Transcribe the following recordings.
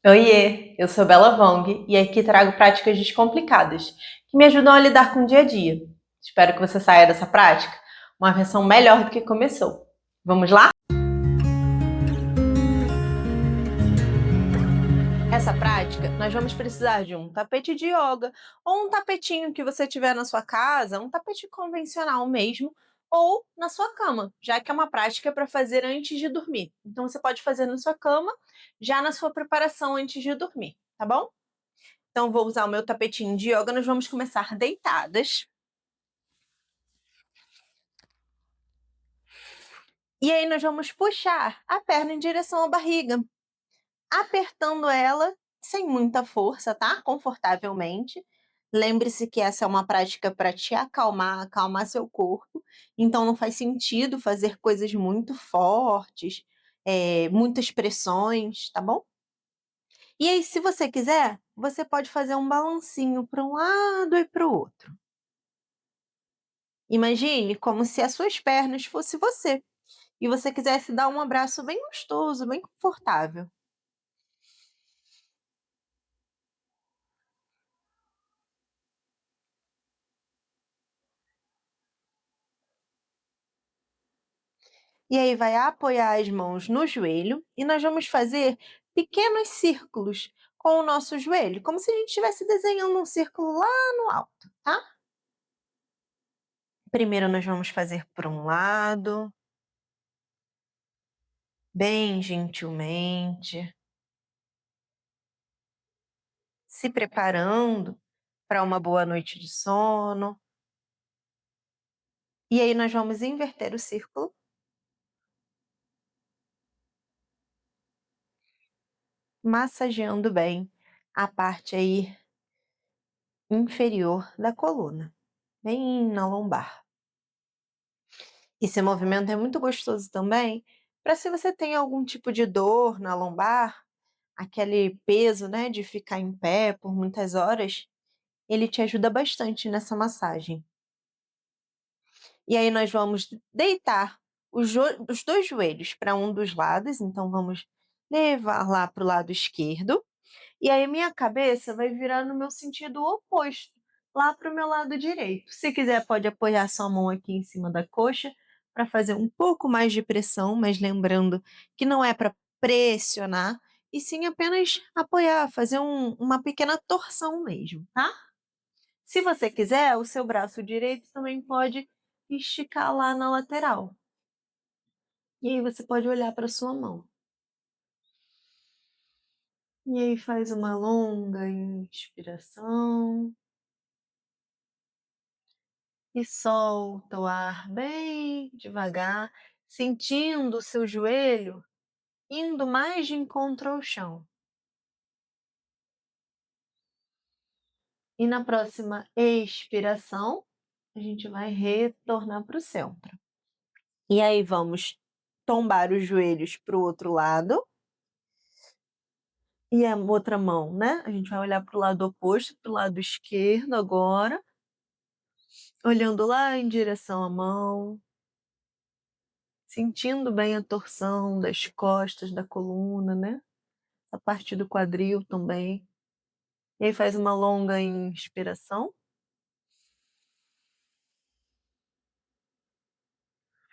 Oiê, eu sou Bela Vong e aqui trago práticas descomplicadas que me ajudam a lidar com o dia a dia. Espero que você saia dessa prática uma versão melhor do que começou. Vamos lá? Essa prática, nós vamos precisar de um tapete de yoga ou um tapetinho que você tiver na sua casa, um tapete convencional mesmo, ou na sua cama, já que é uma prática para fazer antes de dormir. Então você pode fazer na sua cama, já na sua preparação antes de dormir, tá bom? Então, vou usar o meu tapetinho de yoga. Nós vamos começar deitadas. E aí, nós vamos puxar a perna em direção à barriga, apertando ela sem muita força, tá? Confortavelmente. Lembre-se que essa é uma prática para te acalmar, acalmar seu corpo. Então, não faz sentido fazer coisas muito fortes, muitas pressões, tá bom? E aí, se você quiser, você pode fazer um balancinho para um lado e para o outro. Imagine como se as suas pernas fosse você e você quisesse dar um abraço bem gostoso, bem confortável. E aí vai apoiar as mãos no joelho e nós vamos fazer pequenos círculos com o nosso joelho, como se a gente estivesse desenhando um círculo lá no alto, tá? Primeiro nós vamos fazer por um lado, bem gentilmente, se preparando para uma boa noite de sono. E aí nós vamos inverter o círculo, massageando bem a parte aí inferior da coluna, bem na lombar. Esse movimento é muito gostoso também para se você tem algum tipo de dor na lombar, aquele peso, né, de ficar em pé por muitas horas, ele te ajuda bastante nessa massagem. E aí nós vamos deitar os dois joelhos para um dos lados, então vamos levar lá para o lado esquerdo. E aí minha cabeça vai virar no meu sentido oposto, lá para o meu lado direito. Se quiser, pode apoiar sua mão aqui em cima da coxa para fazer um pouco mais de pressão, mas lembrando que não é para pressionar, e sim apenas apoiar, fazer uma pequena torção mesmo, tá? Se você quiser, o seu braço direito também pode esticar lá na lateral. E aí você pode olhar para sua mão. E aí faz uma longa inspiração. E solta o ar bem devagar, sentindo o seu joelho indo mais de encontro ao chão. E na próxima expiração, a gente vai retornar para o centro. E aí vamos tombar os joelhos para o outro lado. E a outra mão, né? A gente vai olhar para o lado oposto, para o lado esquerdo agora. Olhando lá em direção à mão. Sentindo bem a torção das costas, da coluna, né? A parte do quadril também. E aí faz uma longa inspiração.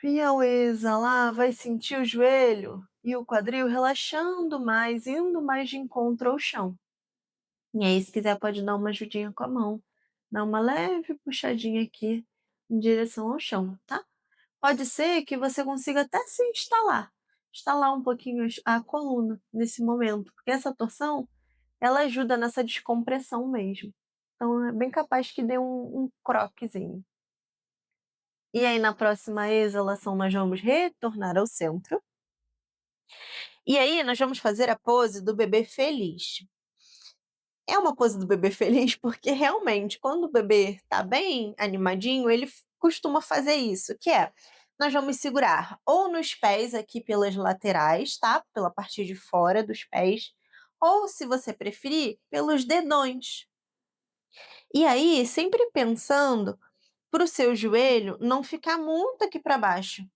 E ao exalar, vai sentir o joelho e o quadril relaxando mais, indo mais de encontro ao chão. E aí, se quiser, pode dar uma ajudinha com a mão. Dar uma leve puxadinha aqui em direção ao chão, tá? Pode ser que você consiga até se instalar um pouquinho a coluna nesse momento, porque essa torção, ela ajuda nessa descompressão mesmo. Então, é bem capaz que dê um croquezinho. E aí, na próxima exalação, nós vamos retornar ao centro. E aí, nós vamos fazer a pose do bebê feliz. É uma pose do bebê feliz porque realmente, quando o bebê está bem animadinho, ele costuma fazer isso, que é, nós vamos segurar ou nos pés aqui pelas laterais, tá? Pela parte de fora dos pés, ou se você preferir, pelos dedões. E aí, sempre pensando para o seu joelho não ficar muito aqui para baixo.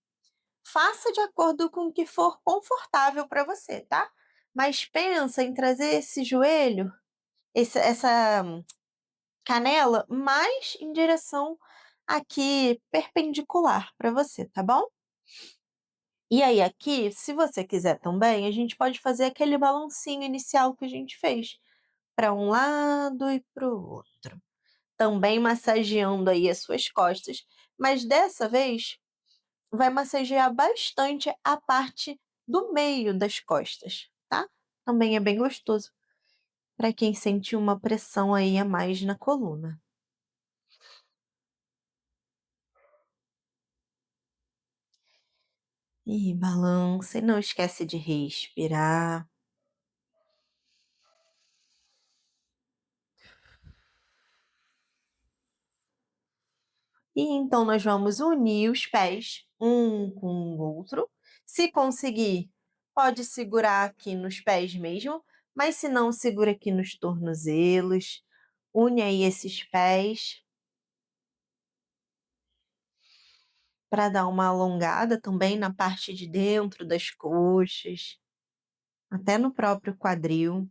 Faça de acordo com o que for confortável para você, tá? mas pensa em trazer esse joelho, essa canela mais em direção aqui perpendicular para você, tá bom? E aí aqui, se você quiser também, a gente pode fazer aquele balancinho inicial que a gente fez, para um lado e para o outro. Também massageando aí as suas costas, mas dessa vez vai massagear bastante a parte do meio das costas, tá? Também é bem gostoso para quem sente uma pressão aí a mais na coluna. E balança e não esquece de respirar. E então nós vamos unir os pés um com o outro. Se conseguir, pode segurar aqui nos pés mesmo, mas se não, segura aqui nos tornozelos. Une aí esses pés para dar uma alongada também na parte de dentro das coxas, até no próprio quadril.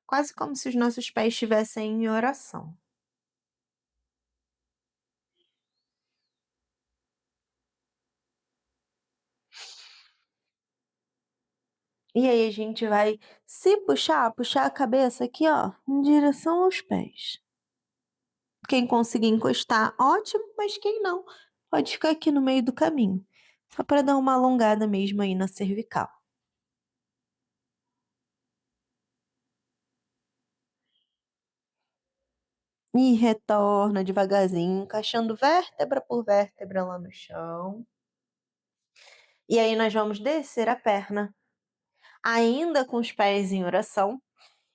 Quase como se os nossos pés estivessem em oração. E aí a gente vai se puxar a cabeça aqui, ó, em direção aos pés. Quem conseguir encostar, ótimo, mas quem não, pode ficar aqui no meio do caminho, só para dar uma alongada mesmo aí na cervical. E retorna devagarzinho, encaixando vértebra por vértebra lá no chão. E aí nós vamos descer a perna, ainda com os pés em oração,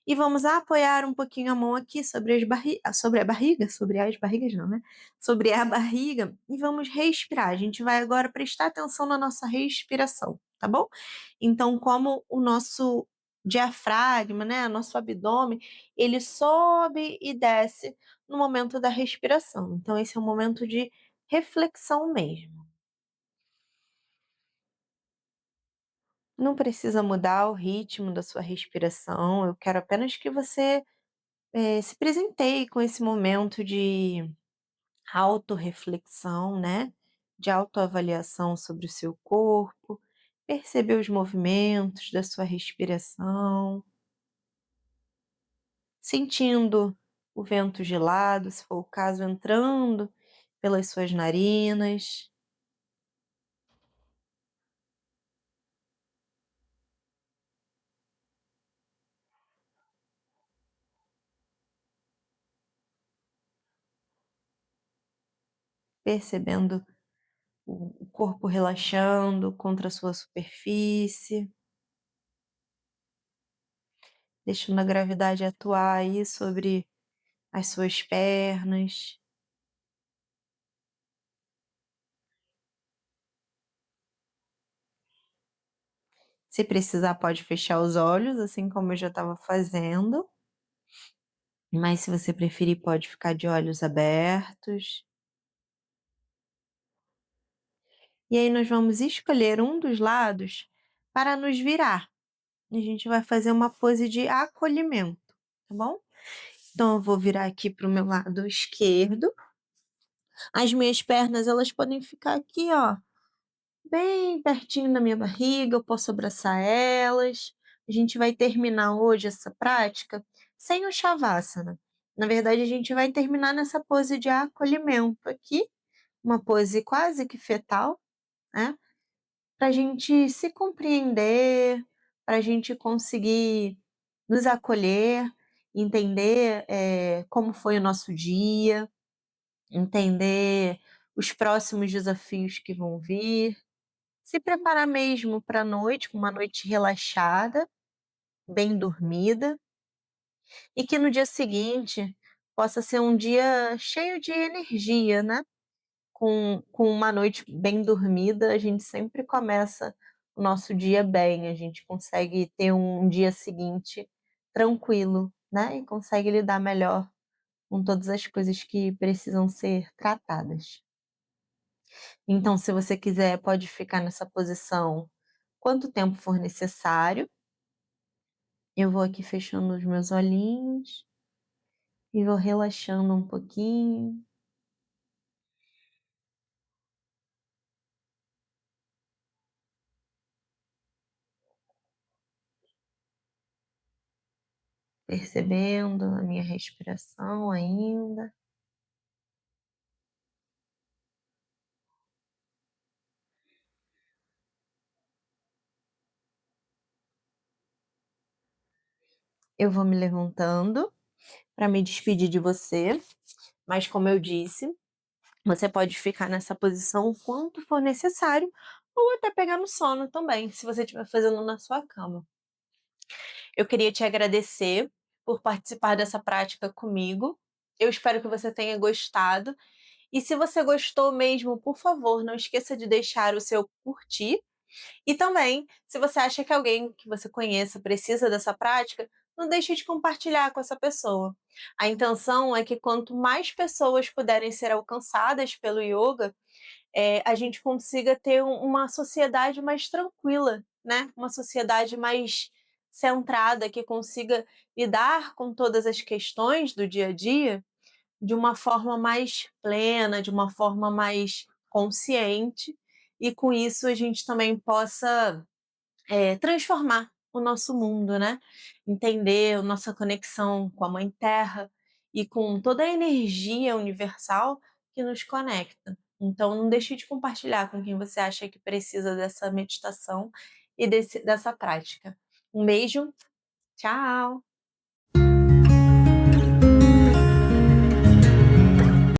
e vamos apoiar um pouquinho a mão aqui sobre a barriga, sobre as barrigas não, né? Sobre a barriga, e vamos respirar. A gente vai agora prestar atenção na nossa respiração, tá bom? Então, como o nosso diafragma, né, nosso abdômen, ele sobe e desce no momento da respiração. Então, esse é um momento de reflexão mesmo. Não precisa mudar o ritmo da sua respiração, eu quero apenas que você se presenteie com esse momento de autorreflexão, né? De autoavaliação sobre o seu corpo, perceber os movimentos da sua respiração, sentindo o vento gelado, se for o caso, entrando pelas suas narinas, percebendo o corpo relaxando contra a sua superfície, deixando a gravidade atuar aí sobre as suas pernas. Se precisar, pode fechar os olhos, assim como eu já estava fazendo. Mas se você preferir, pode ficar de olhos abertos. E aí nós vamos escolher um dos lados para nos virar. A gente vai fazer uma pose de acolhimento, tá bom? Então eu vou virar aqui para o meu lado esquerdo. As minhas pernas, elas podem ficar aqui, ó, bem pertinho da minha barriga, eu posso abraçar elas. A gente vai terminar hoje essa prática sem o Shavasana. Na verdade, a gente vai terminar nessa pose de acolhimento aqui, uma pose quase que fetal, né? Para a gente se compreender, para a gente conseguir nos acolher, entender como foi o nosso dia, entender os próximos desafios que vão vir. Se preparar mesmo para a noite, com uma noite relaxada, bem dormida, e que no dia seguinte possa ser um dia cheio de energia, né? Com uma noite bem dormida, a gente sempre começa o nosso dia bem, a gente consegue ter um dia seguinte tranquilo, né? E consegue lidar melhor com todas as coisas que precisam ser tratadas. Então, se você quiser, pode ficar nessa posição quanto tempo for necessário. Eu vou aqui fechando os meus olhinhos e vou relaxando um pouquinho, percebendo a minha respiração ainda. Eu vou me levantando para me despedir de você, mas como eu disse, você pode ficar nessa posição o quanto for necessário, ou até pegar no sono também, se você estiver fazendo na sua cama. Eu queria te agradecer por participar dessa prática comigo. Eu espero que você tenha gostado. E se você gostou mesmo, por favor, não esqueça de deixar o seu curtir. E também, se você acha que alguém que você conheça precisa dessa prática, não deixe de compartilhar com essa pessoa. A intenção é que quanto mais pessoas puderem ser alcançadas pelo yoga, a gente consiga ter uma sociedade mais tranquila, né? Uma sociedade mais centrada, que consiga lidar com todas as questões do dia a dia de uma forma mais plena, de uma forma mais consciente, e com isso a gente também possa transformar o nosso mundo, né? Entender a nossa conexão com a Mãe Terra e com toda a energia universal que nos conecta. Então, não deixe de compartilhar com quem você acha que precisa dessa meditação e dessa prática. Um beijo, tchau!